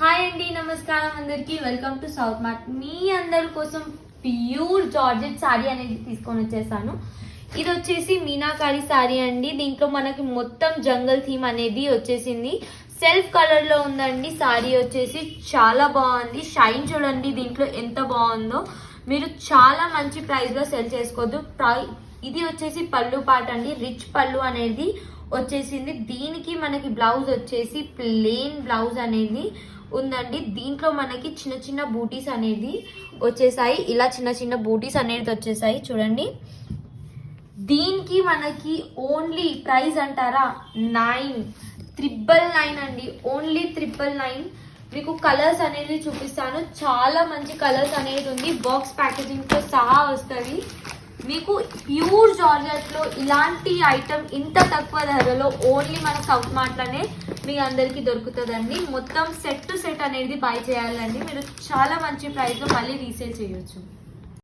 Hi అండి, నమస్కారం అందరికి. Welcome to South Mart. మీ అందరి కోసం ప్యూర్ జార్జెట్ సారీ అనేది తీసుకొని వచ్చేసాను. ఇది వచ్చేసి మీనాకారి సారీ అండి. దీంట్లో మనకి మొత్తం జంగల్ థీమ్ అనేది వచ్చేసింది. సెల్ఫ్ కలర్ లో ఉందండి. సారీ వచ్చేసి చాలా బాగుంది. షైన్ చూడండి దీంట్లో ఎంత బాగుందో. మీరు చాలా మంచి ప్రైస్ లో సెల్ చేసుకోవద్దు. ఇది వచ్చేసి పళ్ళు పాట అండి. రిచ్ పళ్ళు అనేది వచ్చేసింది. దీనికి మనకి బ్లౌజ్ వచ్చేసి ప్లెయిన్ బ్లౌజ్ అనేది ఉందండి. దీంట్లో మనకి చిన్న చిన్న బూటీస్ అనేది వచ్చేసాయి. ఇలా చిన్న చిన్న బూటీస్ అనేది వచ్చేసాయి చూడండి. దీనికి మనకి ఓన్లీ ప్రైస్ అంటారా 9,999 అండి. ఓన్లీ 999. మీకు కలర్స్ అనేది చూపిస్తాను. చాలా మంచి కలర్స్ అనేది ఉంది. బాక్స్ ప్యాకేజింగ్ తో సహా వస్తుంది. మీకు ప్యూర్ జార్జెట్ లో ఇలాంటి ఐటమ్ ఇంత తక్కువ ధరలో ఓన్లీ మన సౌత్ మార్ట్ లోనే మీ అందరికి దొరుకుతుందండి. మొత్తం సెట్ టు సెట్ అనేది బై చేయాలండి. మీరు చాలా మంచి ప్రైస్ లో మళ్ళీ రీసేల్ చేయొచ్చు.